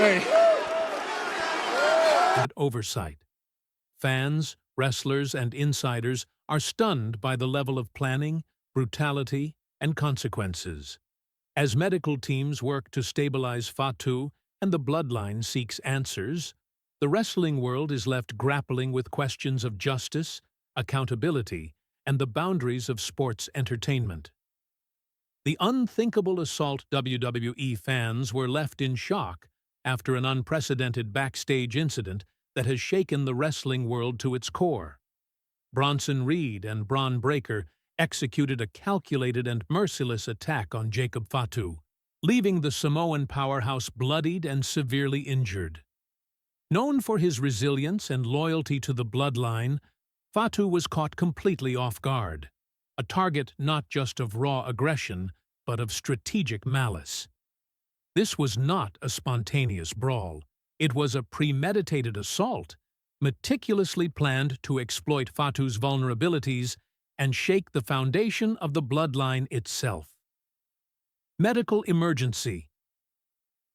Hey. And oversight. Fans, wrestlers, and insiders are stunned by the level of planning, brutality, and consequences. As medical teams work to stabilize Fatu and the bloodline seeks answers, the wrestling world is left grappling with questions of justice, accountability, and the boundaries of sports entertainment. The unthinkable assault. WWE fans were left in shock after an unprecedented backstage incident that has shaken the wrestling world to its core. Bronson Reed and Bron Breakker executed a calculated and merciless attack on Jacob Fatu, leaving the Samoan powerhouse bloodied and severely injured. Known for his resilience and loyalty to the bloodline, Fatu was caught completely off guard, a target not just of raw aggression, but of strategic malice. This was not a spontaneous brawl. It was a premeditated assault, meticulously planned to exploit Fatu's vulnerabilities and shake the foundation of the bloodline itself. Medical emergency.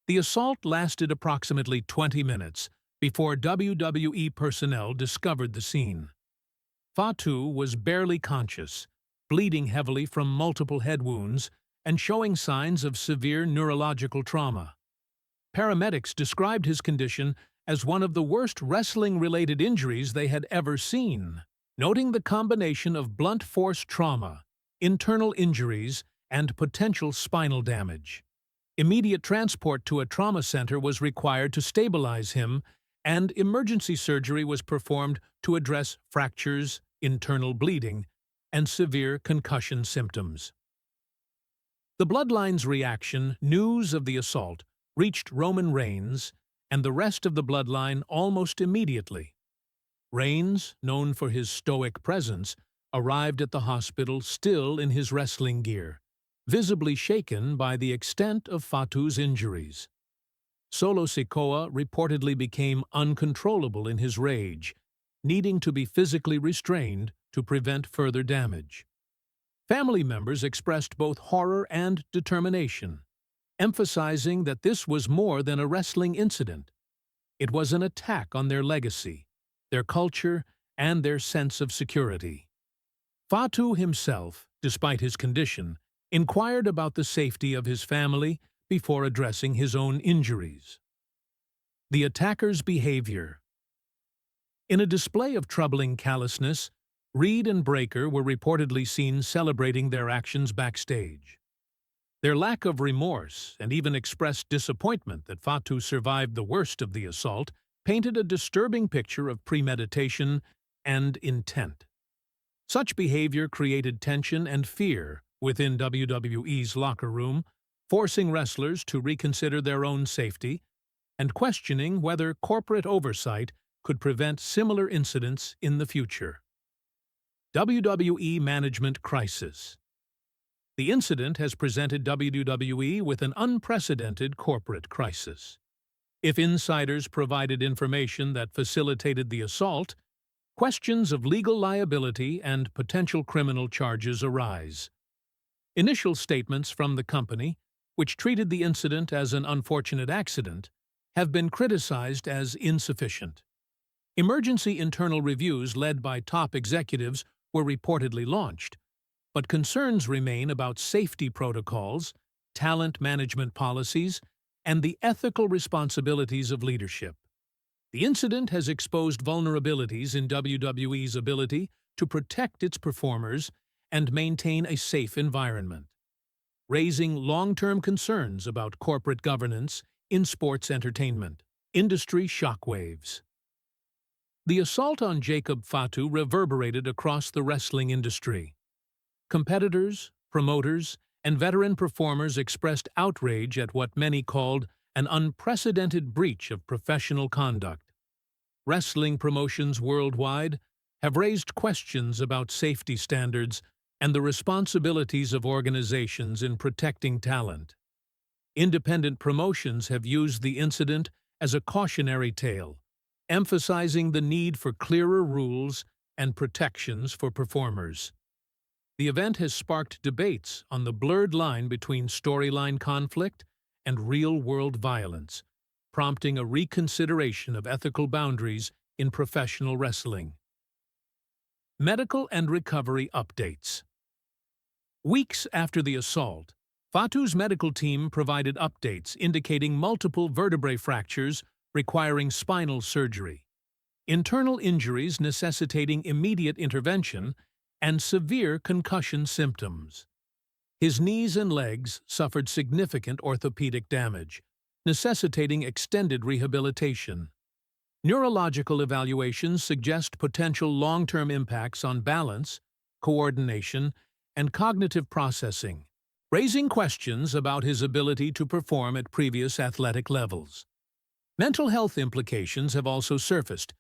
The assault lasted approximately 20 minutes before WWE personnel discovered the scene. Fatu was barely conscious, bleeding heavily from multiple head wounds and showing signs of severe neurological trauma. Paramedics described his condition as one of the worst wrestling-related injuries they had ever seen, noting the combination of blunt force trauma, internal injuries, and potential spinal damage. Immediate transport to a trauma center was required to stabilize him, and emergency surgery was performed to address fractures, internal bleeding, and severe concussion symptoms. The bloodline's reaction, news of the assault, reached Roman Reigns and the rest of the bloodline almost immediately. Reigns, known for his stoic presence, arrived at the hospital still in his wrestling gear, visibly shaken by the extent of Fatu's injuries. Solo Sikoa reportedly became uncontrollable in his rage, needing to be physically restrained to prevent further damage. Family members expressed both horror and determination, emphasizing that this was more than a wrestling incident. It was an attack on their legacy, their culture, and their sense of security. Fatu himself, despite his condition, inquired about the safety of his family before addressing his own injuries. The attacker's behavior. In a display of troubling callousness, Reed and Breakker were reportedly seen celebrating their actions backstage. Their lack of remorse and even expressed disappointment that Fatu survived the worst of the assault painted a disturbing picture of premeditation and intent. Such behavior created tension and fear within WWE's locker room, forcing wrestlers to reconsider their own safety and questioning whether corporate oversight could prevent similar incidents in the future. WWE Management Crisis. The incident has presented WWE with an unprecedented corporate crisis. If insiders provided information that facilitated the assault, questions of legal liability and potential criminal charges arise. Initial statements from the company, which treated the incident as an unfortunate accident, have been criticized as insufficient. Emergency internal reviews led by top executives were reportedly launched, but concerns remain about safety protocols, talent management policies, and the ethical responsibilities of leadership. The incident has exposed vulnerabilities in WWE's ability to protect its performers and maintain a safe environment, raising long-term concerns about corporate governance in sports entertainment. Industry shockwaves. The assault on Jacob Fatu reverberated across the wrestling industry. Competitors, promoters, and veteran performers expressed outrage at what many called an unprecedented breach of professional conduct. Wrestling promotions worldwide have raised questions about safety standards and the responsibilities of organizations in protecting talent. Independent promotions have used the incident as a cautionary tale, emphasizing the need for clearer rules and protections for performers. The event has sparked debates on the blurred line between storyline conflict and real-world violence, prompting a reconsideration of ethical boundaries in professional wrestling. Medical and recovery updates. Weeks after the assault, Fatu's medical team provided updates indicating multiple vertebrae fractures requiring spinal surgery, internal injuries necessitating immediate intervention, and severe concussion symptoms. His knees and legs suffered significant orthopedic damage, necessitating extended rehabilitation. Neurological evaluations suggest potential long-term impacts on balance, coordination, and cognitive processing, raising questions about his ability to perform at previous athletic levels. Mental health implications have also surfaced,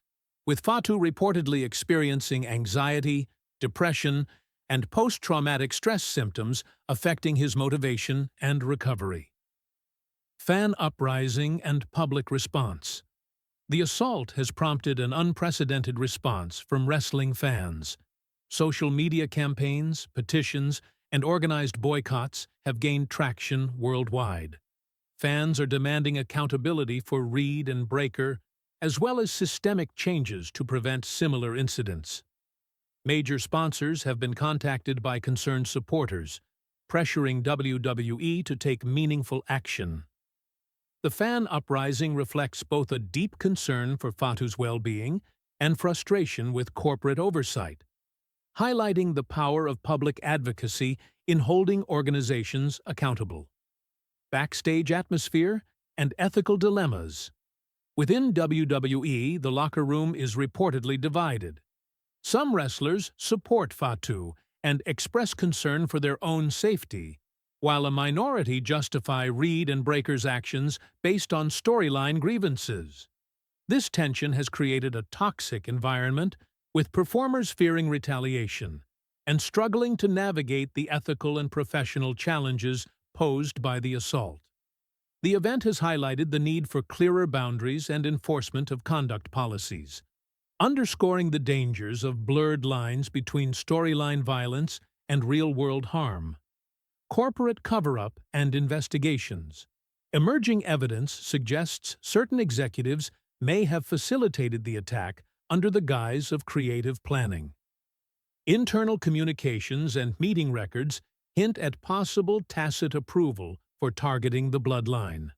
with Fatu reportedly experiencing anxiety, depression, and post-traumatic stress symptoms affecting his motivation and recovery. Fan uprising and public response. The assault has prompted an unprecedented response from wrestling fans. Social media campaigns, petitions, and organized boycotts have gained traction worldwide. Fans are demanding accountability for Reed and Breakker, as well as systemic changes to prevent similar incidents. Major sponsors have been contacted by concerned supporters, pressuring WWE to take meaningful action. The fan uprising reflects both a deep concern for Fatu's well-being and frustration with corporate oversight, highlighting the power of public advocacy in holding organizations accountable. Backstage atmosphere and ethical dilemmas. Within WWE, the locker room is reportedly divided. Some wrestlers support Fatu and express concern for their own safety, while a minority justify Reed and Breakker's actions based on storyline grievances. This tension has created a toxic environment, with performers fearing retaliation and struggling to navigate the ethical and professional challenges posed by the assault. The event has highlighted the need for clearer boundaries and enforcement of conduct policies, underscoring the dangers of blurred lines between storyline violence and real-world harm. Corporate cover-up and investigations. Emerging evidence suggests certain executives may have facilitated the attack under the guise of creative planning. Internal communications and meeting records hint at possible tacit approval for targeting the bloodline.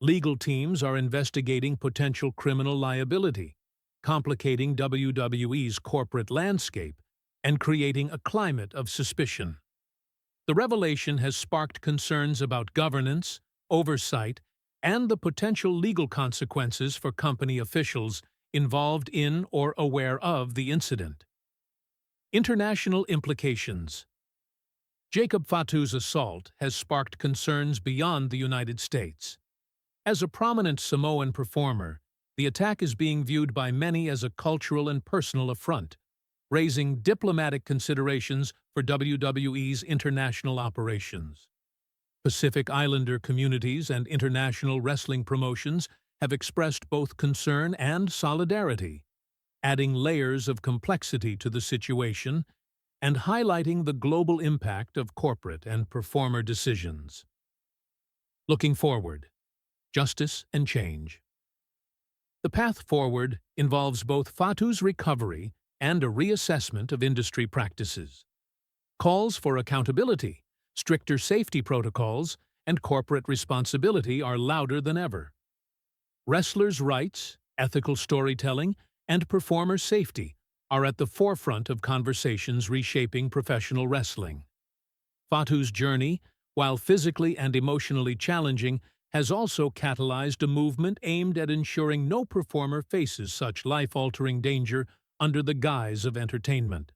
Legal teams are investigating potential criminal liability, complicating WWE's corporate landscape and creating a climate of suspicion. The revelation has sparked concerns about governance, oversight, and the potential legal consequences for company officials involved in or aware of the incident. International implications. Jacob Fatu's assault has sparked concerns beyond the United States. As a prominent Samoan performer, the attack is being viewed by many as a cultural and personal affront, raising diplomatic considerations for WWE's international operations. Pacific Islander communities and international wrestling promotions have expressed both concern and solidarity, adding layers of complexity to the situation and highlighting the global impact of corporate and performer decisions. Looking forward, justice and change. The path forward involves both Fatu's recovery and a reassessment of industry practices. Calls for accountability, stricter safety protocols, and corporate responsibility are louder than ever. Wrestlers' rights, ethical storytelling, and performer safety are at the forefront of conversations reshaping professional wrestling. Fatu's journey, while physically and emotionally challenging, has also catalyzed a movement aimed at ensuring no performer faces such life-altering danger under the guise of entertainment.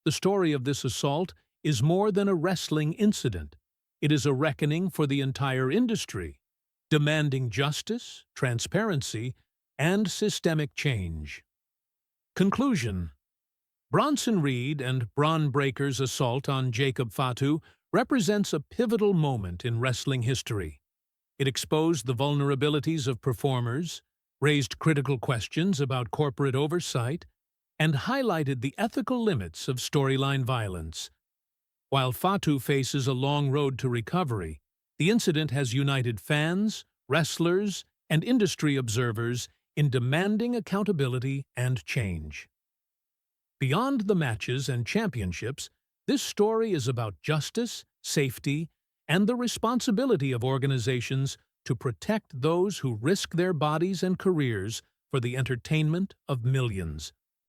The story of this assault is more than a wrestling incident. It is a reckoning for the entire industry, demanding justice, transparency, and systemic change. Conclusion. Bronson Reed and Bron Breakker's assault on Jacob Fatu represents a pivotal moment in wrestling history. It exposed the vulnerabilities of performers, raised critical questions about corporate oversight, and highlighted the ethical limits of storyline violence. While Fatu faces a long road to recovery, the incident has united fans, wrestlers, and industry observers in demanding accountability and change. Beyond the matches and championships, this story is about justice, safety, and the responsibility of organizations to protect those who risk their bodies and careers for the entertainment of millions.